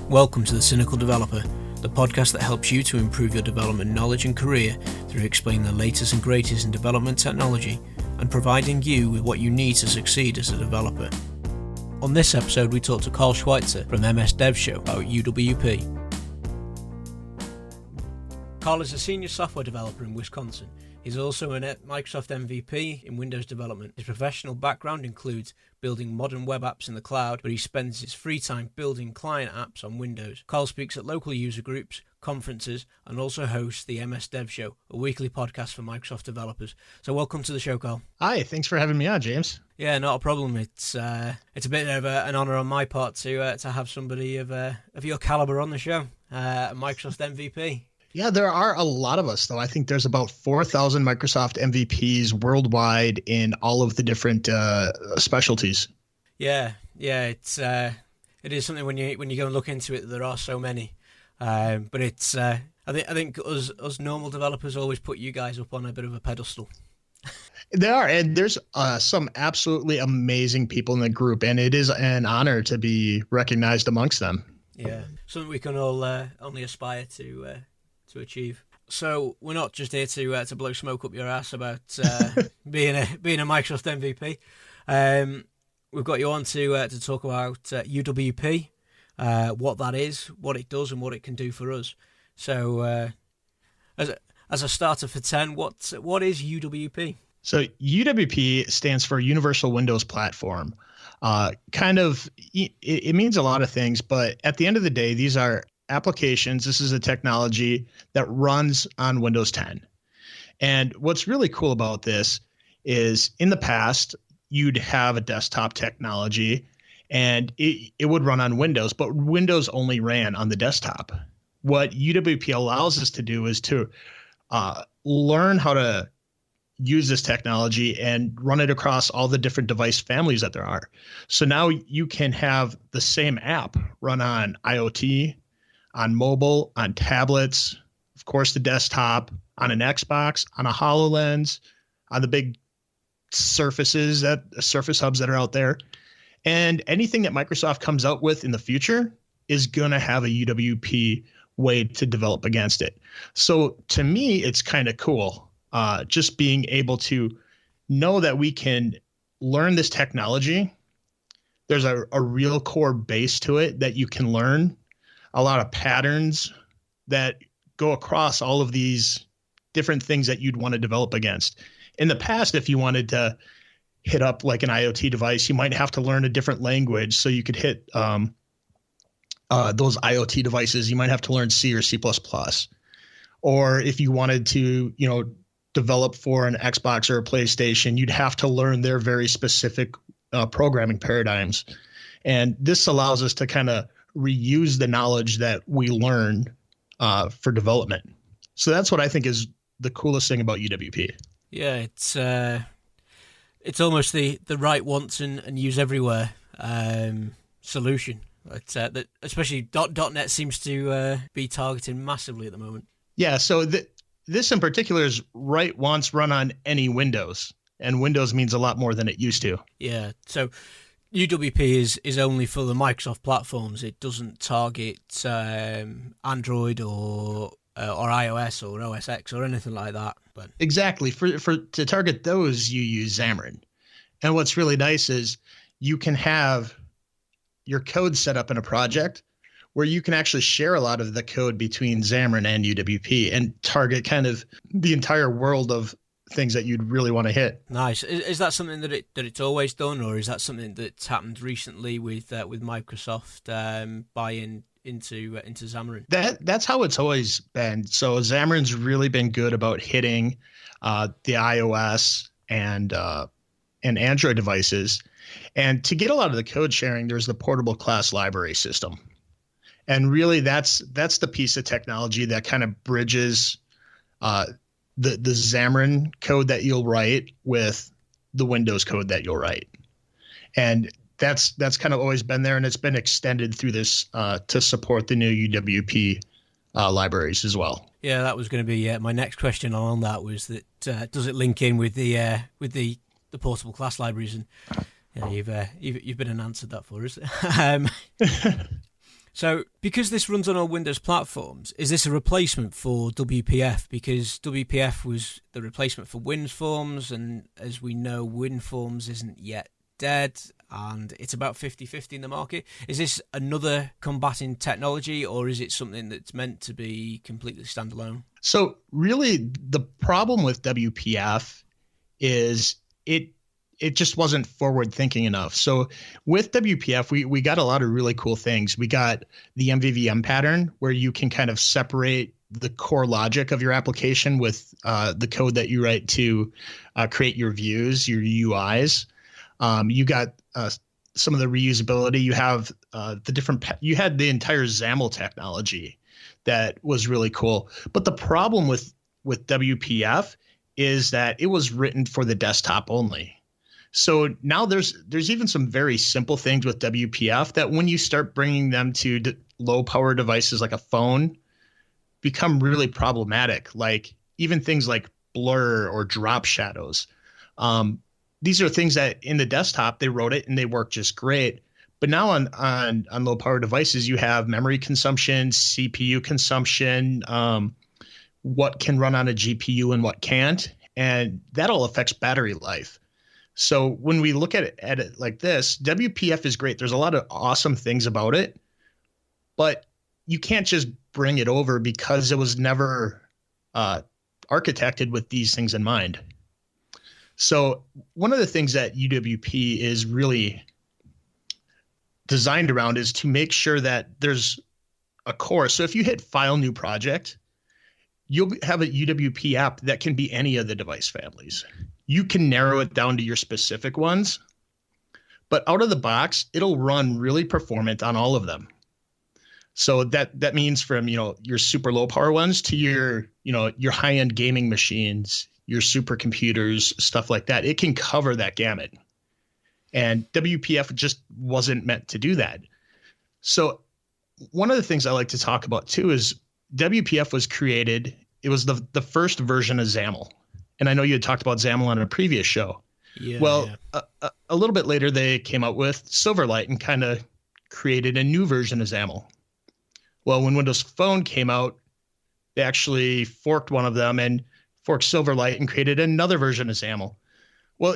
Welcome to The Cynical Developer, the podcast that helps you to improve your development knowledge and career through explaining the latest and greatest in development technology and providing you with what you need to succeed as a developer. On this episode, we talk to Carl Schweitzer from msdevshow about UWP. Carl is a senior software developer in Wisconsin. He's also a Microsoft MVP in Windows development. His professional background includes building modern web apps in the cloud, but he spends his free time building client apps on Windows. Carl speaks at local user groups, conferences, and also hosts the MS Dev Show, a weekly podcast for Microsoft developers. So welcome to the show, Carl. Hi, thanks for having me on, James. Yeah, not a problem. It's a bit of an honour on my part to have somebody of your caliber on the show, Microsoft MVP. Yeah, there are a lot of us, though. I think there's about 4,000 Microsoft MVPs worldwide in all of the different specialties. Yeah, it is something when you go and look into it. There are so many, but it's I think us normal developers always put you guys up on a bit of a pedestal. There are, and there's some absolutely amazing people in the group, and it is an honor to be recognized amongst them. Yeah, something we can all only aspire to achieve. So we're not just here to blow smoke up your ass about being a Microsoft MVP. We've got you on to talk about UWP, what that is, what it does, and what it can do for us. So as a starter for 10, what is UWP? So UWP stands for Universal Windows Platform. It means a lot of things, but at the end of the day, these are applications. This is a technology that runs on Windows 10. And what's really cool about this is in the past, you'd have a desktop technology and it would run on Windows, but Windows only ran on the desktop. What UWP allows us to do is to learn how to use this technology and run it across all the different device families that there are. So now you can have the same app run on IoT, on mobile, on tablets, of course, the desktop, on an Xbox, on a HoloLens, on the big Surface hubs that are out there. And anything that Microsoft comes out with in the future is going to have a UWP way to develop against it. So to me, it's kind of cool just being able to know that we can learn this technology. There's a real core base to it that you can learn. A lot of patterns that go across all of these different things that you'd want to develop against. In the past, if you wanted to hit up like an IoT device, you might have to learn a different language so you could hit those IoT devices. You might have to learn C or C++. Or if you wanted to, develop for an Xbox or a PlayStation, you'd have to learn their very specific programming paradigms. And this allows us to kind of reuse the knowledge that we learn for development. So that's what I think is the coolest thing about UWP. Yeah, it's almost the right once and use everywhere solution. That especially .NET seems to be targeting massively at the moment. Yeah, so this in particular is write once, run on any Windows, and Windows means a lot more than it used to. Yeah, so UWP is only for the Microsoft platforms. It doesn't target Android or iOS or OS X or anything like that. But exactly. To target those, you use Xamarin. And what's really nice is you can have your code set up in a project where you can actually share a lot of the code between Xamarin and UWP and target kind of the entire world of things that you'd really want to hit. Nice. Is that something that it's always done, or is that something that's happened recently with Microsoft buying into Xamarin? That's how it's always been. So Xamarin's really been good about hitting the iOS and Android devices. And to get a lot of the code sharing, there's the portable class library system. And really that's the piece of technology that kind of bridges the Xamarin code that you'll write with the Windows code that you'll write. And that's kind of always been there, and it's been extended through this to support the new UWP libraries as well. Yeah, that was going to be my next question on that was that does it link in with the portable class libraries? And you've been and answered that for us. So, because this runs on all Windows platforms, is this a replacement for WPF? Because WPF was the replacement for WinForms, and as we know, WinForms isn't yet dead, and it's about 50-50 in the market. Is this another combating technology, or is it something that's meant to be completely standalone? So really, the problem with WPF is it just wasn't forward thinking enough. So with WPF, we got a lot of really cool things. We got the MVVM pattern where you can kind of separate the core logic of your application with the code that you write to create your views, your UIs. You got some of the reusability. You have you had the entire XAML technology that was really cool. But the problem with WPF is that it was written for the desktop only. So now there's even some very simple things with WPF that when you start bringing them to low power devices like a phone become really problematic. Like even things like blur or drop shadows. These are things that in the desktop, they wrote it and they work just great. But now on low power devices, you have memory consumption, CPU consumption, what can run on a GPU and what can't. And that all affects battery life. So when we look at it like this, WPF is great. There's a lot of awesome things about it, but you can't just bring it over because it was never architected with these things in mind. So one of the things that UWP is really designed around is to make sure that there's a core. So if you hit File, New Project, you'll have a UWP app that can be any of the device families. You can narrow it down to your specific ones, but out of the box, it'll run really performant on all of them. So that means from, your super low power ones to your high-end gaming machines, your supercomputers, stuff like that. It can cover that gamut. And WPF just wasn't meant to do that. So one of the things I like to talk about too is WPF was created. It was the first version of XAML. And I know you had talked about XAML on a previous show. Yeah. Well, yeah. A little bit later, they came out with Silverlight and kind of created a new version of XAML. Well, when Windows Phone came out, they actually forked one of them and forked Silverlight and created another version of XAML. Well,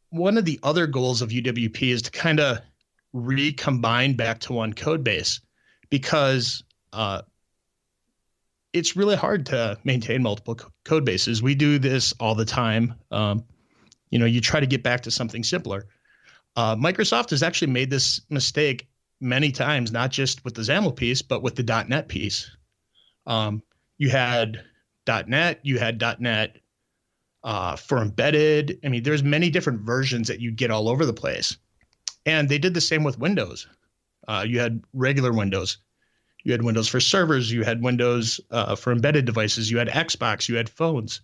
one of the other goals of UWP is to kind of recombine back to one code base because it's really hard to maintain multiple code bases. We do this all the time. You try to get back to something simpler. Microsoft has actually made this mistake many times, not just with the XAML piece, but with the .NET piece. You had .NET, you had .NET for embedded. I mean, there's many different versions that you get all over the place. And they did the same with Windows. You had regular Windows. You had Windows for servers. You had Windows for embedded devices. You had Xbox. You had phones.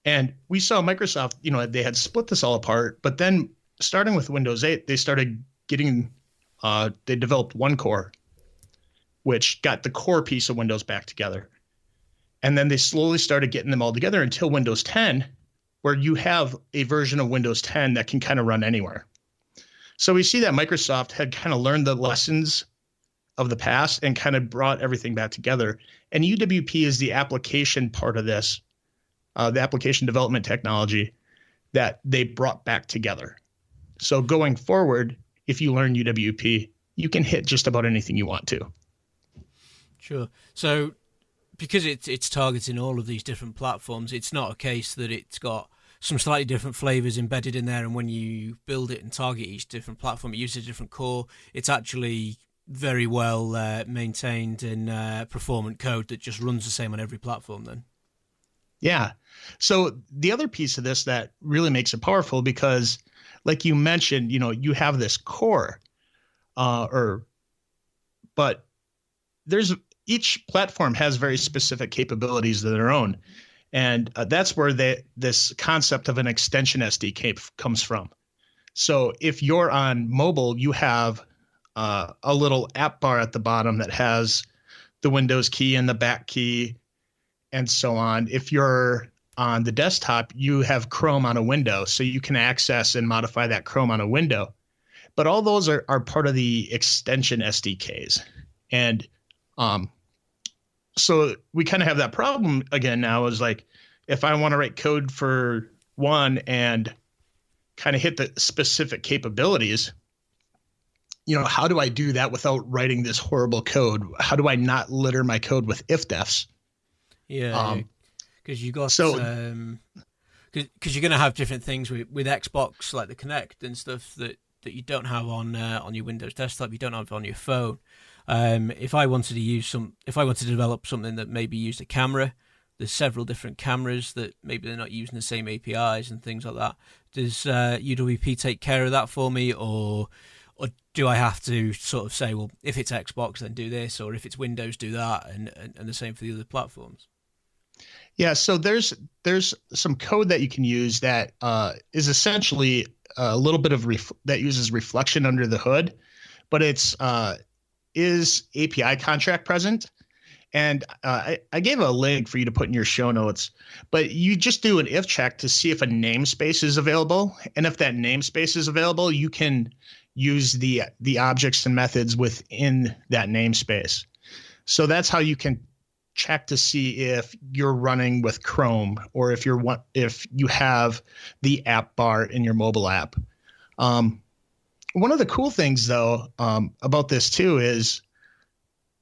And we saw Microsoft, they had split this all apart. But then starting with Windows 8, they started getting, they developed one core, which got the core piece of Windows back together. And then they slowly started getting them all together until Windows 10, where you have a version of Windows 10 that can kind of run anywhere. So we see that Microsoft had kind of learned the lessons of the past and kind of brought everything back together. And UWP is the application part of this, the application development technology that they brought back together. So going forward, if you learn UWP, you can hit just about anything you want to. Sure. So because it's targeting all of these different platforms, it's not a case that it's got some slightly different flavors embedded in there, and when you build it and target each different platform, it uses a different core. It's actually very well maintained and performant code that just runs the same on every platform then. Yeah. So the other piece of this that really makes it powerful, because like you mentioned, you have this core, but each platform has very specific capabilities of their own. And that's where this concept of an extension SDK comes from. So if you're on mobile, you have a little app bar at the bottom that has the Windows key and the back key and so on. If you're on the desktop, you have Chrome on a window, so you can access and modify that Chrome on a window. But all those are part of the extension SDKs. And so we kind of have that problem again now is like, if I want to write code for one and kind of hit the specific capabilities, how do I do that without writing this horrible code? How do I not litter my code with if-defs? Yeah, because you got because you're going to have different things with Xbox, like the Kinect and stuff that you don't have on your Windows desktop, you don't have on your phone. If I wanted to develop something that maybe used a camera, there's several different cameras that maybe they're not using the same APIs and things like that. Does UWP take care of that for me, or do I have to sort of say, well, if it's Xbox, then do this, or if it's Windows, do that, and the same for the other platforms? Yeah, so there's some code that you can use that is essentially a little bit of that uses reflection under the hood, but it's is API contract present. And I gave a link for you to put in your show notes, but you just do an if check to see if a namespace is available. And if that namespace is available, you can use the objects and methods within that namespace. So that's how you can check to see if you're running with Chrome or if you have the app bar in your mobile app. One of the cool things though about this too is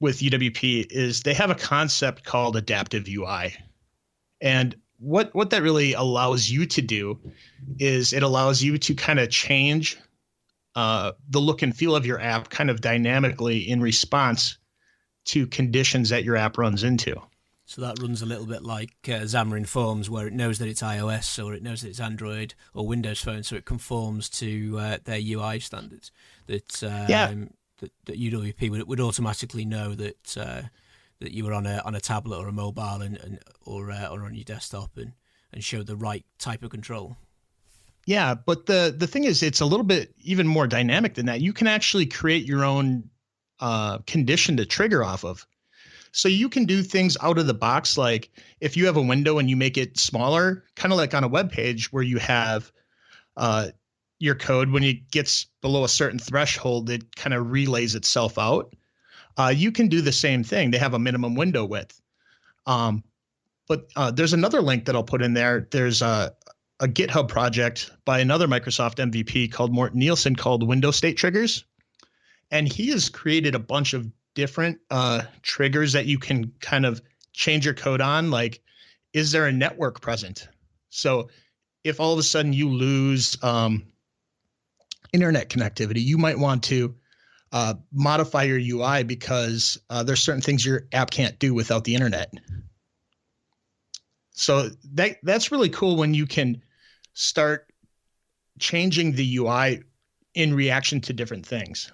with UWP is they have a concept called adaptive UI. And what that really allows you to do is it allows you to kind of change the look and feel of your app kind of dynamically in response to conditions that your app runs into. So that runs a little bit like Xamarin Forms, where it knows that it's iOS or it knows that it's Android or Windows Phone, so it conforms to their UI standards. That UWP would automatically know that you were on a tablet or a mobile or on your desktop and show the right type of control. Yeah, but the thing is, it's a little bit even more dynamic than that. You can actually create your own condition to trigger off of. So you can do things out of the box, like if you have a window and you make it smaller, kind of like on a web page where you have your code, when it gets below a certain threshold, it kind of relays itself out. You can do the same thing. They have a minimum window width. But there's another link that I'll put in there. There's a GitHub project by another Microsoft MVP called Morten Nielsen called Window State Triggers. And he has created a bunch of different triggers that you can kind of change your code on. Like, is there a network present? So if all of a sudden you lose internet connectivity, you might want to modify your UI because there's certain things your app can't do without the internet. So that's really cool when you can start changing the UI in reaction to different things.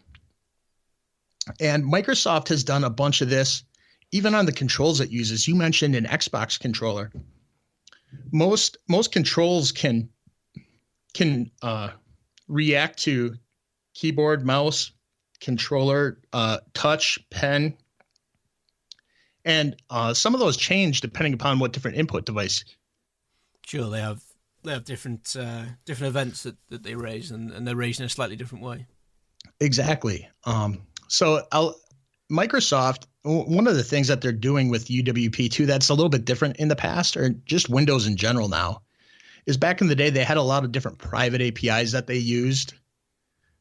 And Microsoft has done a bunch of this, even on the controls it uses. You mentioned an Xbox controller. Most controls can react to keyboard, mouse, controller, touch, pen, and some of those change depending upon what different input device. Sure, they have different events that they raise, and they're raised in a slightly different way. Exactly. So Microsoft, one of the things that they're doing with UWP too, that's a little bit different in the past, or just Windows in general now, is back in the day, they had a lot of different private APIs that they used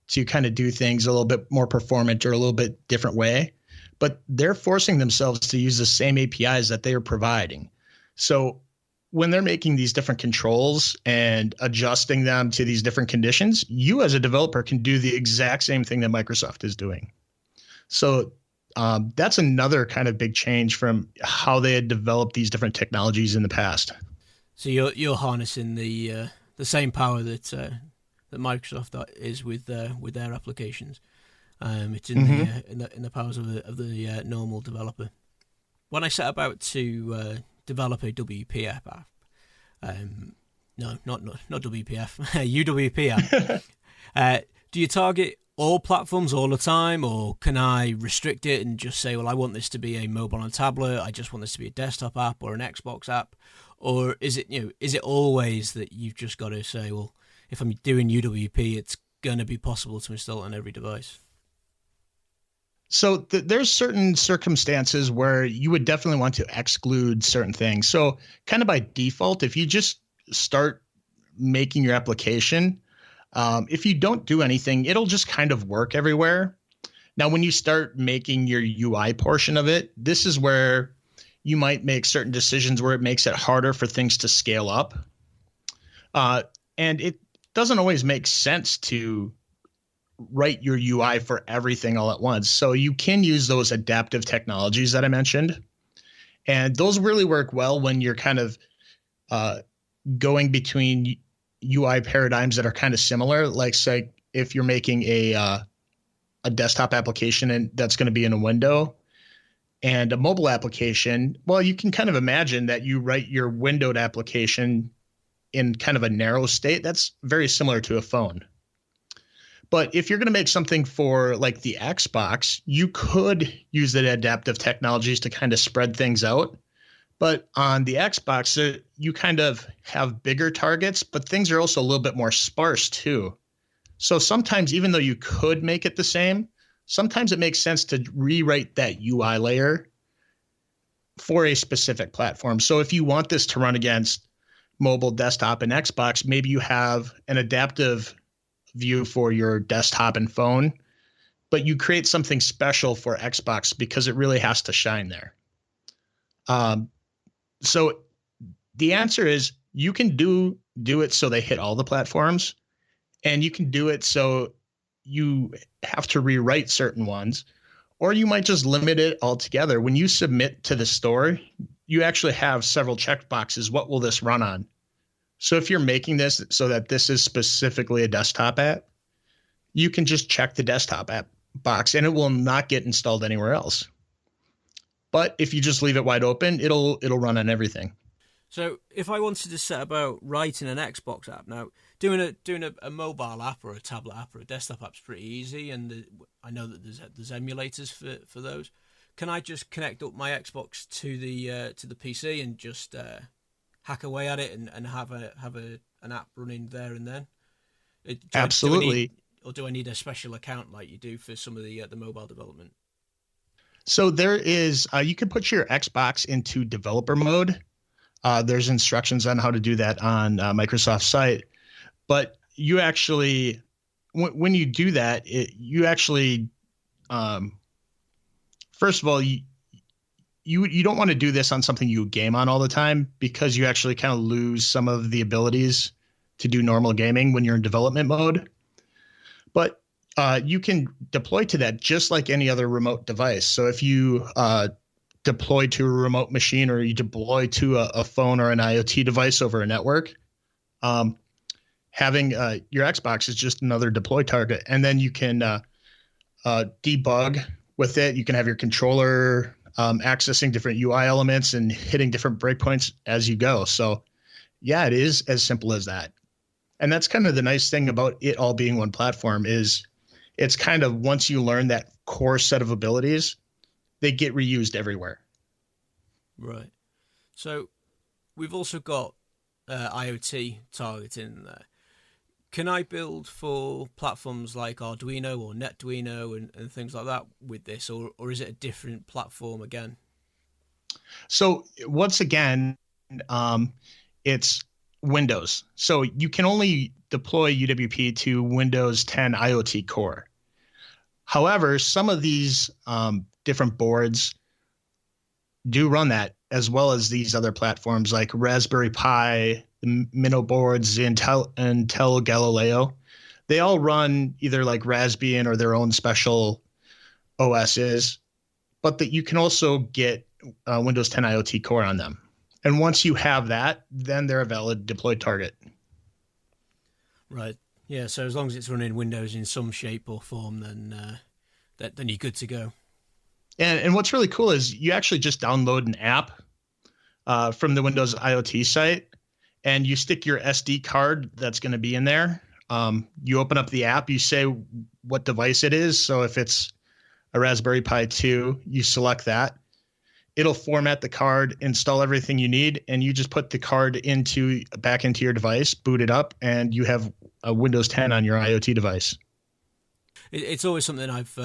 to kind of do things a little bit more performant or a little bit different way, but they're forcing themselves to use the same APIs that they are providing. So when they're making these different controls and adjusting them to these different conditions, you as a developer can do the exact same thing that Microsoft is doing. So that's another kind of big change from how they had developed these different technologies in the past. So you're harnessing the same power that Microsoft is with their applications. It's in the powers of the normal developer. When I set about to develop a WP app, no, not WPF, UWP app, do you target all platforms all the time, or can I restrict it and just say, well, I want this to be a mobile and tablet, I just want this to be a desktop app or an Xbox app? Or is it always that you've just got to say, well, if I'm doing UWP, it's going to be possible to install it on every device? So there's certain circumstances where you would definitely want to exclude certain things. So kind of by default, if you just start making your application, if you don't do anything, it'll just kind of work everywhere. Now, when you start making your UI portion of it, this is where you might make certain decisions where it makes it harder for things to scale up. And it doesn't always make sense to write your UI for everything all at once. So you can use those adaptive technologies that I mentioned. And those really work well when you're kind of going between UI paradigms that are kind of similar. Like, say, if you're making a desktop application and that's going to be in a window, and a mobile application, well, you can kind of imagine that you write your windowed application in kind of a narrow state. That's very similar to a phone. But if you're going to make something for like the Xbox, you could use the adaptive technologies to kind of spread things out. But on the Xbox, you kind of have bigger targets, but things are also a little bit more sparse too. So sometimes, even though you could make it the same, sometimes it makes sense to rewrite that UI layer for a specific platform. So if you want this to run against mobile, desktop, and Xbox, maybe you have an adaptive view for your desktop and phone, but you create something special for Xbox because it really has to shine there. So the answer is you can do it so they hit all the platforms, and you can do it so you have to rewrite certain ones, or you might just limit it altogether. When you submit to the store, you actually have several checkboxes. What will this run on? So if you're making this so that this is specifically a desktop app, you can just check the desktop app box and it will not get installed anywhere else. But if you just leave it wide open, it'll run on everything. So if I wanted to set about writing an Xbox app, now doing a mobile app or a tablet app or a desktop app is pretty easy, and I know that there's emulators for those. Can I just connect up my Xbox to the PC and just hack away at it and have an app running there and then? Absolutely. Do I need a special account like you do for some of the mobile development? So there is you can put your Xbox into developer mode. There's instructions on how to do that on Microsoft's site, but you actually, when you do that, you actually, first of all, you don't want to do this on something you game on all the time, because you actually kind of lose some of the abilities to do normal gaming when you're in development mode. But you can deploy to that just like any other remote device. So if you deploy to a remote machine, or you deploy to a phone or an IoT device over a network, having your Xbox is just another deploy target. And then you can debug with it. You can have your controller accessing different UI elements and hitting different breakpoints as you go. So yeah, it is as simple as that. And that's kind of the nice thing about it all being one platform, is it's kind of, once you learn that core set of abilities, they get reused everywhere. Right. So we've also got IoT targeting there. Can I build for platforms like Arduino or NetDuino and things like that with this, or is it a different platform again? So once again, it's Windows. So you can only deploy UWP to Windows 10 IoT Core. However, some of these different boards do run that, as well as these other platforms like Raspberry Pi, the Minnow boards, the Intel Galileo. They all run either like Raspbian or their own special OSs, but that you can also get Windows 10 IoT Core on them. And once you have that, then they're a valid deployed target. Right. Yeah. So as long as it's running Windows in some shape or form, then you're good to go. And what's really cool is you actually just download an app from the Windows IoT site, and you stick your SD card that's going to be in there. You open up the app, you say what device it is. So if it's a Raspberry Pi 2, you select that. It'll format the card, install everything you need, and you just put the card back into your device, boot it up, and you have a Windows 10 on your IoT device. It's always something I've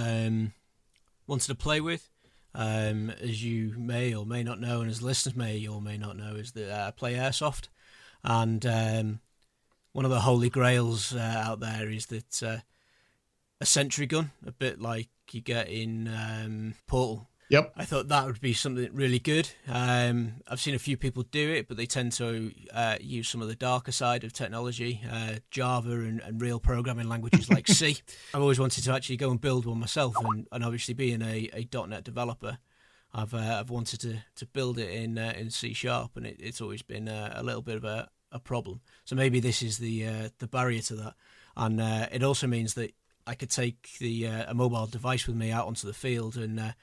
wanted to play with. As you may or may not know, and as listeners may or may not know, is that I play airsoft, and one of the holy grails out there is that a sentry gun, a bit like you get in Portal. Yep. I thought that would be something really good. I've seen a few people do it, but they tend to use some of the darker side of technology, Java and real programming languages like C. I've always wanted to actually go and build one myself, and obviously being a .NET developer, I've wanted to build it in C#, and it's always been a little bit of a problem. So maybe this is the barrier to that, and it also means that I could take a mobile device with me out onto the field and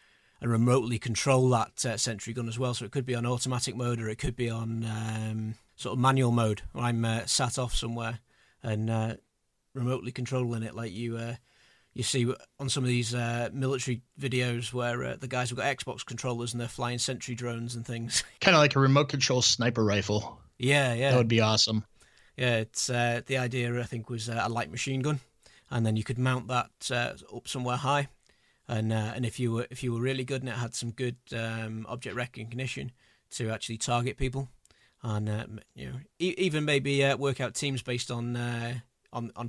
remotely control that sentry gun as well. So it could be on automatic mode, or it could be on sort of manual mode. I'm sat off somewhere and remotely controlling it, like you see on some of these military videos where the guys have got Xbox controllers and they're flying sentry drones and things. Kind of like a remote control sniper rifle. Yeah. That would be awesome. Yeah, it's the idea, I think, was a light machine gun, and then you could mount that up somewhere high. And if you were really good and it had some good object recognition to actually target people, and even maybe work out teams based on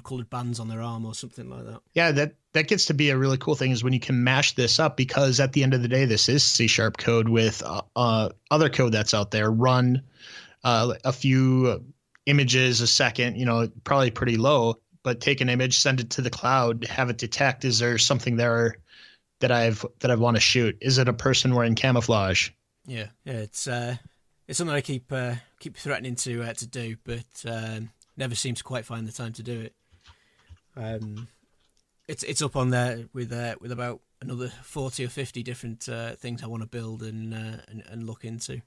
coloured bands on their arm or something like that. Yeah, that gets to be a really cool thing, is when you can mash this up, because at the end of the day, this is C# code with other code that's out there. Run a few images a second, probably pretty low, but take an image, send it to the cloud, have it detect, is there something there that I want to shoot? Is it a person wearing camouflage? Yeah, it's something I keep threatening to do, but never seem to quite find the time to do it. It's up on there with about another 40 or 50 different things I want to build and look into,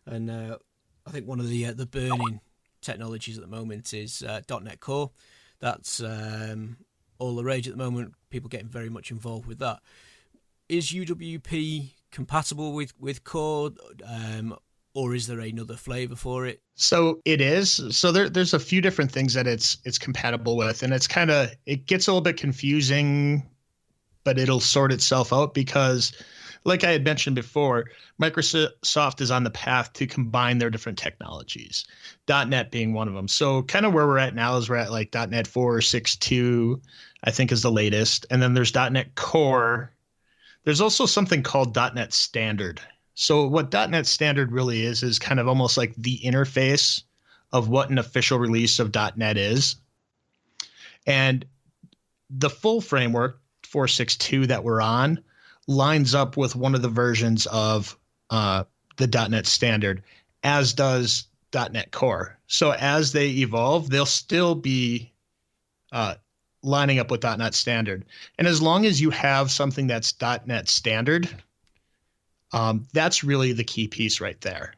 and I think one of the burning technologies at the moment is .NET Core. That's all the rage at the moment. People getting very much involved with that. Is UWP compatible with Core, or is there another flavor for it? So it is. So there's a few different things that it's compatible with, and it gets a little bit confusing, but it'll sort itself out, because, like I had mentioned before, Microsoft is on the path to combine their different technologies, .NET being one of them. So kind of where we're at now is we're at like .NET 4.6.2, I think, is the latest. And then there's .NET Core. There's also something called .NET Standard. So what .NET Standard really is kind of almost like the interface of what an official release of .NET is. And the full framework, 4.6.2, that we're on, lines up with one of the versions of the .NET Standard, as does .NET Core. So as they evolve, they'll still be lining up with .NET Standard. And as long as you have something that's .NET Standard, that's really the key piece right there.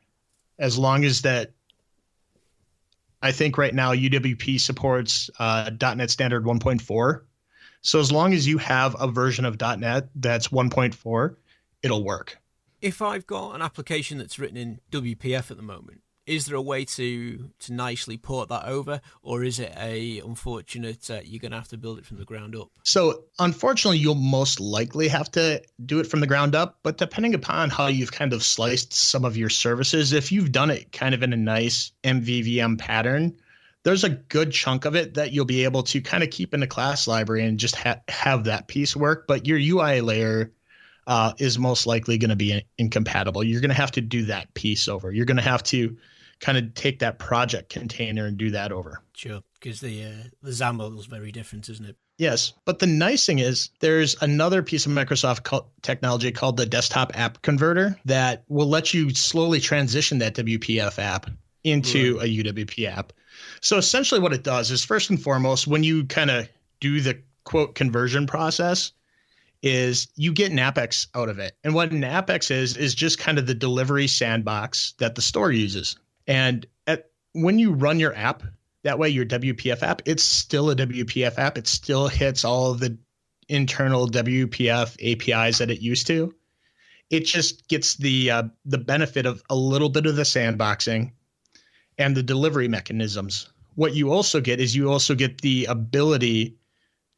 As long as that, I think right now UWP supports .NET Standard 1.4. So as long as you have a version of .NET that's 1.4, it'll work. If I've got an application that's written in WPF at the moment, is there a way to nicely port that over, or is it a unfortunate you're going to have to build it from the ground up? So unfortunately, you'll most likely have to do it from the ground up, but depending upon how you've kind of sliced some of your services, if you've done it kind of in a nice MVVM pattern, there's a good chunk of it that you'll be able to kind of keep in the class library and just have that piece work. But your UI layer is most likely going to be incompatible. You're going to have to do that piece over. You're going to have to kind of take that project container and do that over. Sure, because the XAML is very different, isn't it? Yes, but the nice thing is there's another piece of Microsoft technology called the Desktop App Converter that will let you slowly transition that WPF app into a UWP app. So essentially what it does is, first and foremost, when you kind of do the quote conversion process, is you get an Apex out of it. And what an Apex is just kind of the delivery sandbox that the store uses. And when you run your app, that way your WPF app, it's still a WPF app. It still hits all of the internal WPF APIs that it used to. It just gets the benefit of a little bit of the sandboxing and the delivery mechanisms. What you also get is you also get the ability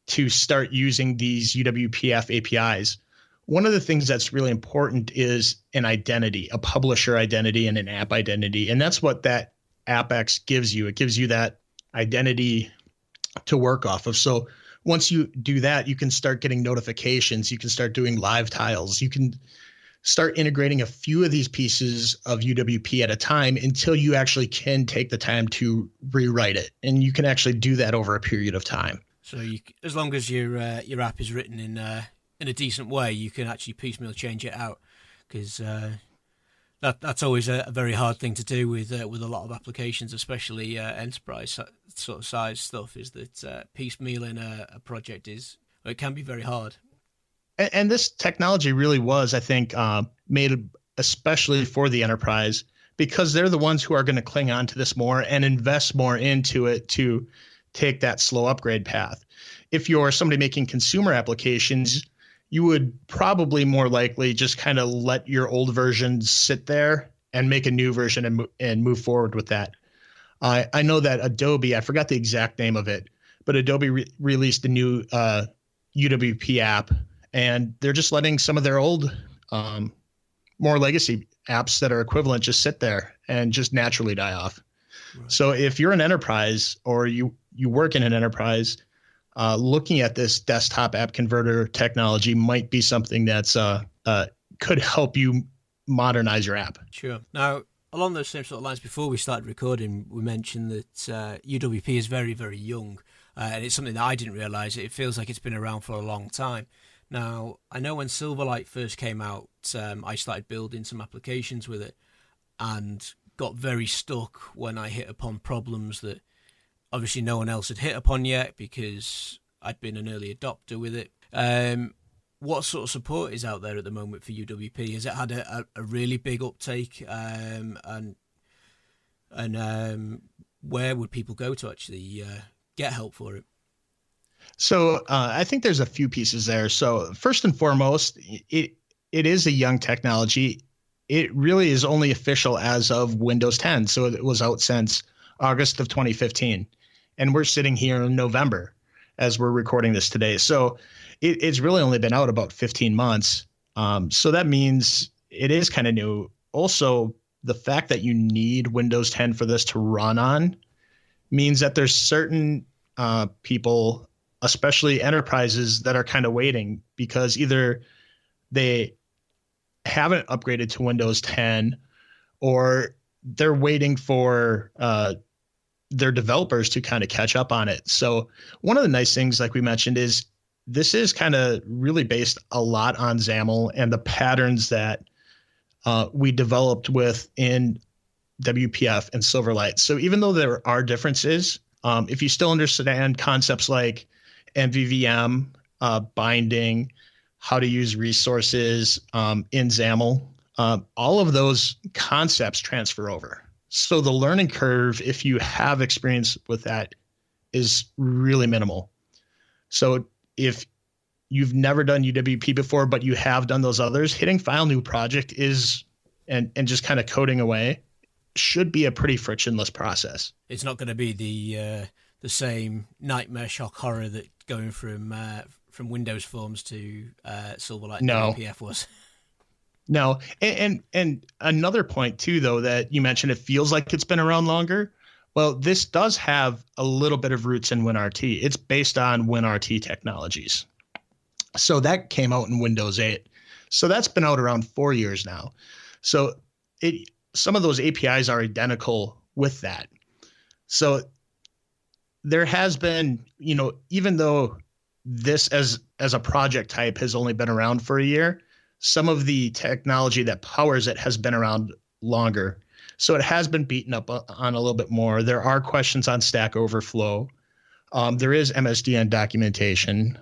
to start using these UWPF APIs one of the things that's really important is an identity, a publisher identity and an app identity. And that's what that AppX gives you. It gives you that identity to work off of. So once you do that, you can start getting notifications. You can start doing live tiles. You can start integrating a few of these pieces of UWP at a time until you actually can take the time to rewrite it. And you can actually do that over a period of time. So as long as your app is written in a decent way, you can actually piecemeal change it out, because that's always a very hard thing to do with a lot of applications, especially enterprise sort of size stuff. Is that piecemealing a project it can be very hard. And this technology really was, I think, made especially for the enterprise, because they're the ones who are going to cling on to this more and invest more into it to take that slow upgrade path. If you're somebody making consumer applications, you would probably more likely just kind of let your old version sit there and make a new version and move forward with that. I know that Adobe, I forgot the exact name of it, but Adobe released a new UWP app, and they're just letting some of their old, more legacy apps that are equivalent just sit there and just naturally die off. Right. So if you're an enterprise or you work in an enterprise, looking at this desktop app converter technology might be something that's could help you modernize your app. Sure. Now, along those same sort of lines, before we started recording, we mentioned that UWP is very, very young, and it's something that I didn't realize. It feels like it's been around for a long time. Now, I know when Silverlight first came out, I started building some applications with it and got very stuck when I hit upon problems that obviously no one else had hit upon yet, because I'd been an early adopter with it. What sort of support is out there at the moment for UWP? Has it had a really big uptake? And where would people go to actually get help for it? So I think there's a few pieces there. So first and foremost, it is a young technology. It really is only official as of Windows 10. So it was out since August of 2015. And we're sitting here in November as we're recording this today. So it's really only been out about 15 months. So that means it is kind of new. Also, the fact that you need Windows 10 for this to run on means that there's certain people, especially enterprises, that are kind of waiting because either they haven't upgraded to Windows 10 or they're waiting for their developers to kind of catch up on it. So one of the nice things, like we mentioned, is this is kind of really based a lot on XAML and the patterns that we developed within WPF and Silverlight. So even though there are differences, if you still understand concepts like MVVM, binding, how to use resources in XAML, all of those concepts transfer over. So the learning curve, if you have experience with that, is really minimal. So if you've never done UWP before, but you have done those others, hitting file new project and just kind of coding away should be a pretty frictionless process. It's not going to be the same nightmare shock horror that going from Windows Forms to Silverlight WPF was. No. And another point too, though, that you mentioned, it feels like it's been around longer. Well, this does have a little bit of roots in WinRT. It's based on WinRT technologies. So that came out in Windows 8. So that's been out around 4 years now. So some of those APIs are identical with that. So there has been, even though this as a project type has only been around for a year, some of the technology that powers it has been around longer. So it has been beaten up on a little bit more. There are questions on Stack Overflow. There is MSDN documentation.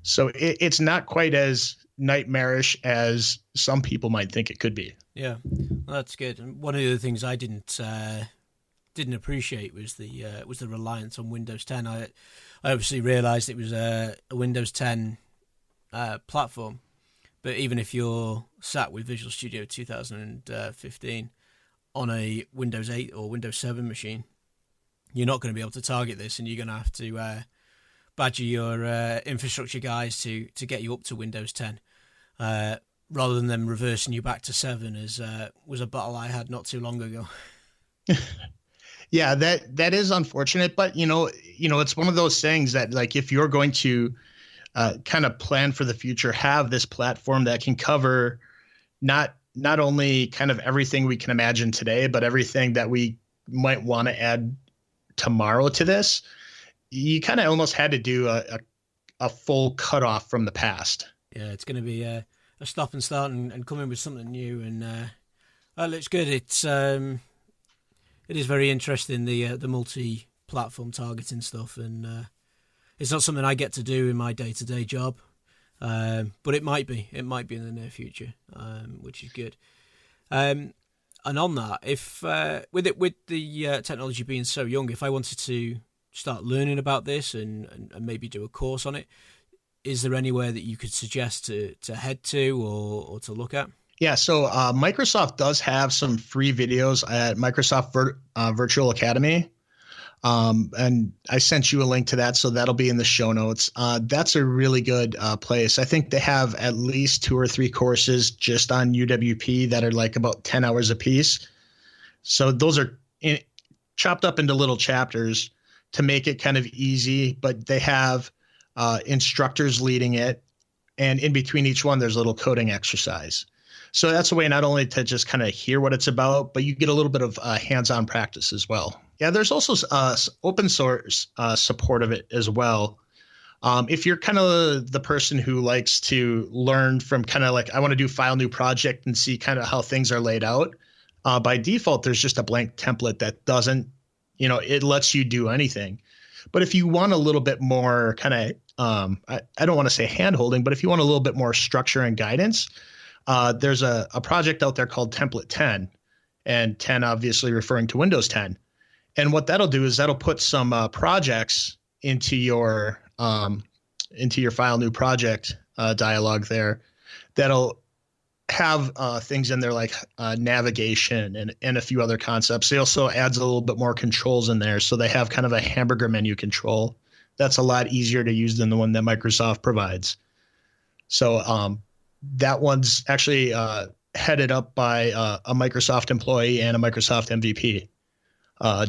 So it's not quite as nightmarish as some people might think it could be. Yeah, well, that's good. And one of the other things I didn't appreciate was the reliance on Windows 10. I obviously realized it was a Windows 10 platform, but even if you're sat with Visual Studio 2015 on a Windows 8 or Windows 7 machine, you're not going to be able to target this, and you're going to have to badger your infrastructure guys to get you up to Windows 10, rather than them reversing you back to 7, as was a battle I had not too long ago. Yeah, that is unfortunate, but it's one of those things that, like, if you're going to kind of plan for the future, have this platform that can cover not only kind of everything we can imagine today, but everything that we might want to add tomorrow to this, you kind of almost had to do a full cutoff from the past. Yeah, it's going to be a stop and start and come in with something new, and it looks good. It is very interesting, the multi-platform targeting stuff, and it's not something I get to do in my day-to-day job, but it might be in the near future, which is good. And on that, if with the technology being so young, if I wanted to start learning about this and maybe do a course on it, is there anywhere that you could suggest to head to or to look at? Yeah, so Microsoft does have some free videos at Microsoft Virtual Academy. And I sent you a link to that, so that'll be in the show notes. That's a really good place. I think they have at least 2 or 3 courses just on UWP that are like about 10 hours a piece. So those are chopped up into little chapters to make it kind of easy, but they have instructors leading it. And in between each one, there's a little coding exercise. So that's a way not only to just kind of hear what it's about, but you get a little bit of hands-on practice as well. Yeah, there's also open source support of it as well. If you're kind of the person who likes to learn from kind of like, I want to do file new project and see kind of how things are laid out, by default, there's just a blank template that doesn't, it lets you do anything. But if you want a little bit more kind of, I don't want to say hand-holding, but if you want a little bit more structure and guidance, there's a project out there called Template 10, and 10 obviously referring to Windows 10. And what that'll do is that'll put some projects into your file new project dialog there. That'll have things in there like navigation and a few other concepts. It also adds a little bit more controls in there. So they have kind of a hamburger menu control. That's a lot easier to use than the one that Microsoft provides. So that one's actually headed up by a Microsoft employee and a Microsoft MVP,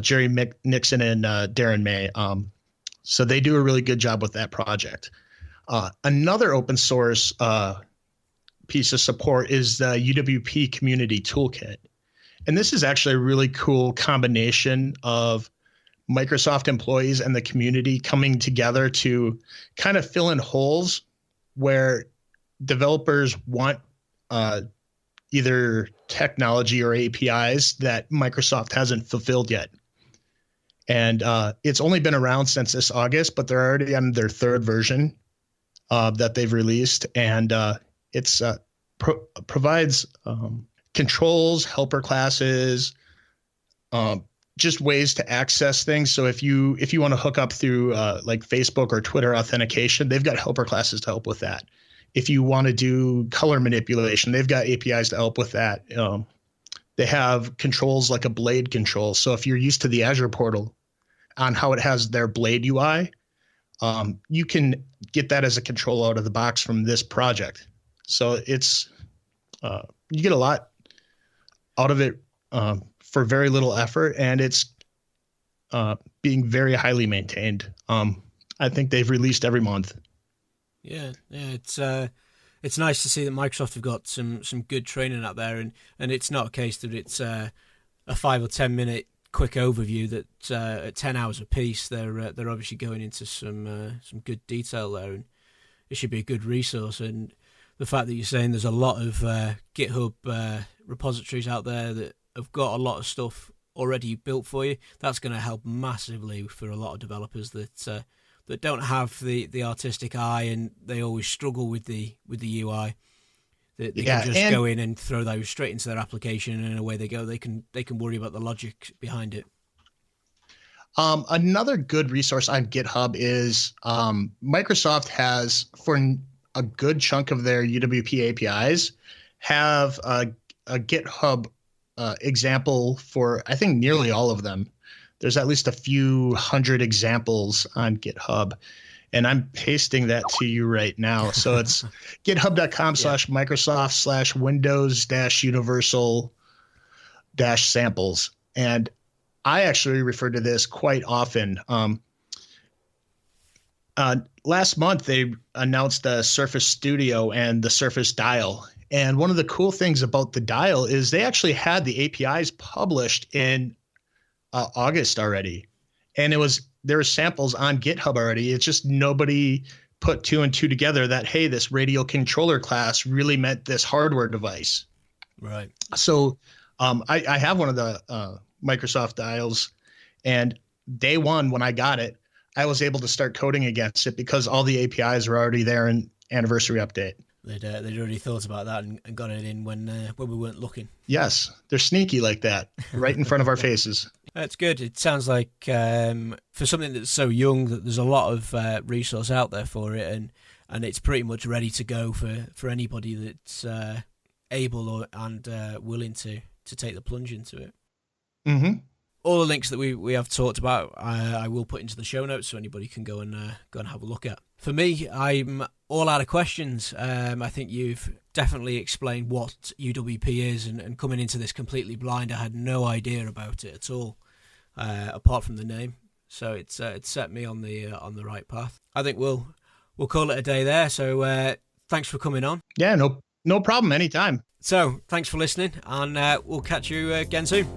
Jerry Nixon and Darren May. So they do a really good job with that project. Another open source piece of support is the UWP Community Toolkit. And this is actually a really cool combination of Microsoft employees and the community coming together to kind of fill in holes where developers want either technology or APIs that Microsoft hasn't fulfilled yet. And it's only been around since this August, but they're already on their 3rd version that they've released. And it's provides controls, helper classes, just ways to access things. So if you want to hook up through like Facebook or Twitter authentication, they've got helper classes to help with that. If you want to do color manipulation, they've got APIs to help with that. They have controls like a Blade control. So if you're used to the Azure portal on how it has their Blade UI, you can get that as a control out of the box from this project. So it's you get a lot out of it for very little effort, and it's being very highly maintained. I think they've released every month. Yeah, it's nice to see that Microsoft have got some good training out there, and it's not a case that it's a 5 or 10 minute quick overview that at 10 hours a piece they're obviously going into some good detail there, and it should be a good resource. And the fact that you're saying there's a lot of GitHub repositories out there that have got a lot of stuff already built for you, that's going to help massively for a lot of developers that don't have the artistic eye, and they always struggle with the UI. They can just go in and throw those straight into their application, and away they go. They can worry about the logic behind it. Another good resource on GitHub is Microsoft has, for a good chunk of their UWP APIs, have a GitHub example for, I think, nearly all of them. There's at least a few hundred examples on GitHub. And I'm pasting that to you right now. So it's github.com/Microsoft/Windows-Universal-samples. And I actually refer to this quite often. Last month, they announced the Surface Studio and the Surface Dial. And one of the cool things about the Dial is they actually had the APIs published in August already. And there were samples on GitHub already. It's just nobody put two and two together that, hey, this radio controller class really meant this hardware device. Right. So I have one of the Microsoft Dials, and day one when I got it, I was able to start coding against it because all the APIs were already there in Anniversary Update. They'd already thought about that and got it in when we weren't looking. Yes, they're sneaky like that, right in front of our faces. That's good. It sounds like for something that's so young that there's a lot of resource out there for it, and it's pretty much ready to go for anybody that's able and willing to take the plunge into it. Mm-hmm. All the links that we have talked about, I will put into the show notes so anybody can go and have a look at. For me, I'm all out of questions. I think you've definitely explained what UWP is, and coming into this completely blind, I had no idea about it at all, apart from the name. So it's set me on the right path. I think we'll call it a day there. So thanks for coming on. Yeah, no problem. Anytime. So thanks for listening, and we'll catch you again soon.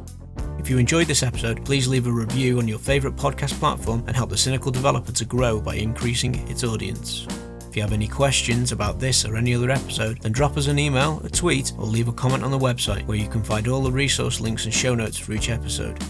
If you enjoyed this episode, please leave a review on your favourite podcast platform and help the Cynical Developer to grow by increasing its audience. If you have any questions about this or any other episode, then drop us an email, a tweet, or leave a comment on the website where you can find all the resource links and show notes for each episode.